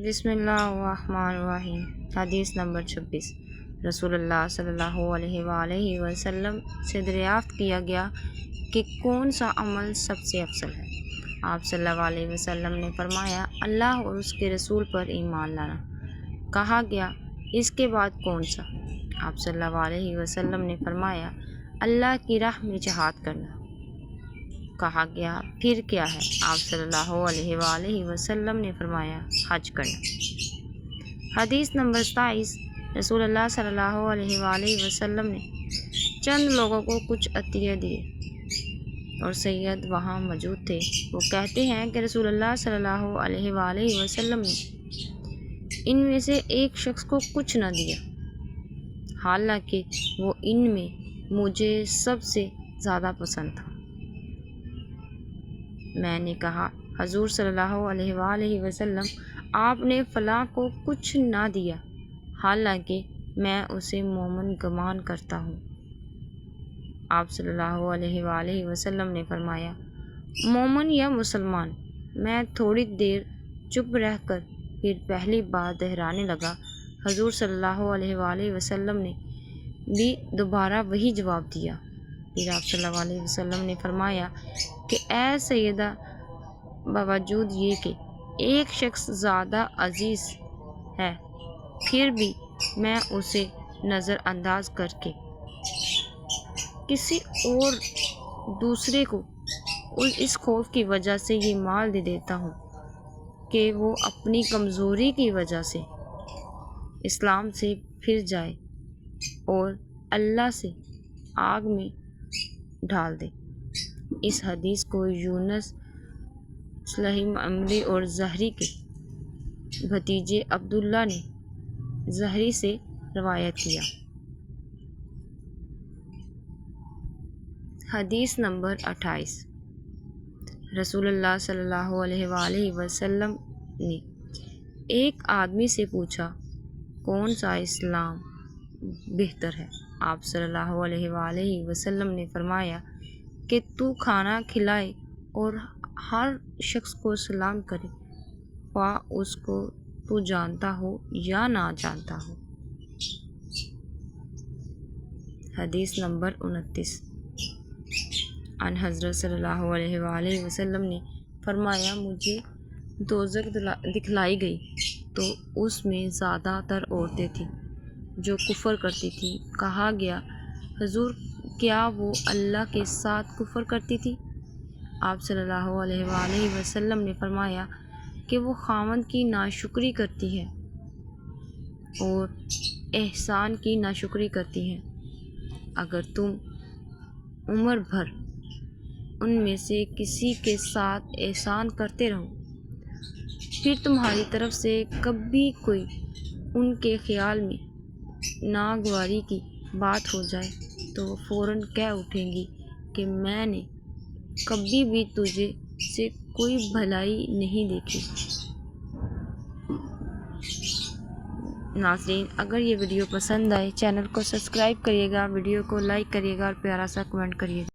بسم اللہ الرحمن الرحیم۔ حدیث نمبر 26۔ رسول اللہ صلی اللہ علیہ وآلہ وسلم سے دریافت کیا گیا کہ کون سا عمل سب سے افضل ہے؟ آپ صلی اللہ علیہ وسلم نے فرمایا، اللہ اور اس کے رسول پر ایمان لانا۔ کہا گیا، اس کے بعد کون سا؟ آپ صلی اللہ علیہ وسلم نے فرمایا، اللہ کی راہ میں جہاد کرنا۔ کہا گیا، پھر کیا ہے؟ آپ صلی اللہ علیہ وآلہ وسلم نے فرمایا، حج کرنا۔ حدیث نمبر 27۔ رسول اللہ صلی اللہ علیہ وآلہ وسلم نے چند لوگوں کو کچھ عطیے دیے اور سید وہاں موجود تھے۔ وہ کہتے ہیں کہ رسول اللہ صلی اللہ علیہ وآلہ وسلم نے ان میں سے ایک شخص کو کچھ نہ دیا، حالانکہ وہ ان میں مجھے سب سے زیادہ پسند تھا۔ میں نے کہا، حضور صلی اللہ علیہ وآلہ وسلم، آپ نے فلاں کو کچھ نہ دیا، حالانکہ میں اسے مومن گمان کرتا ہوں۔ آپ صلی اللہ علیہ وآلہ وسلم نے فرمایا، مومن یا مسلمان؟ میں تھوڑی دیر چپ رہ کر پھر پہلی بات دہرانے لگا۔ حضور صلی اللہ علیہ وآلہ وسلم نے بھی دوبارہ وہی جواب دیا۔ پھر آپ صلی اللہ علیہ وسلم نے فرمایا کہ اے سیدہ، باوجود یہ کہ ایک شخص زیادہ عزیز ہے، پھر بھی میں اسے نظر انداز کر کے کسی اور دوسرے کو اس خوف کی وجہ سے یہ مال دے دیتا ہوں کہ وہ اپنی کمزوری کی وجہ سے اسلام سے پھر جائے اور اللہ سے آگ میں ڈال دے۔ اس حدیث کو یونس، سلیم عمری اور زہری کے بھتیجے عبداللہ نے زہری سے روایت کیا۔ حدیث نمبر 28۔ رسول اللہ صلی اللہ علیہ وآلہ وسلم نے ایک آدمی سے پوچھا، کون سا اسلام بہتر ہے؟ آپ صلی اللہ علیہ وآلہ وسلم نے فرمایا کہ تو کھانا کھلائے اور ہر شخص کو سلام کرے، خواہ اس کو تو جانتا ہو یا نہ جانتا ہو۔ حدیث نمبر 29۔ ان حضرت صلی اللہ علیہ وآلہ وسلم نے فرمایا، مجھے دوزخ دکھلائی گئی تو اس میں زیادہ تر عورتیں تھیں جو کفر کرتی تھیں۔ کہا گیا، حضور، کیا وہ اللہ کے ساتھ کفر کرتی تھی؟ آپ صلی اللہ علیہ وآلہ وسلم نے فرمایا کہ وہ خاوند کی ناشکری کرتی ہے اور احسان کی ناشکری کرتی ہے۔ اگر تم عمر بھر ان میں سے کسی کے ساتھ احسان کرتے رہو، پھر تمہاری طرف سے کبھی کوئی ان کے خیال میں ناگواری کی بات ہو جائے تو وہ فوراً کہہ اٹھیں گی کہ میں نے کبھی بھی تجھے سے کوئی بھلائی نہیں دیکھی۔ ناظرین، اگر یہ ویڈیو پسند آئے، چینل کو سبسکرائب کریے گا، ویڈیو کو لائک کریے گا اور پیارا سا کمنٹ کریے گا۔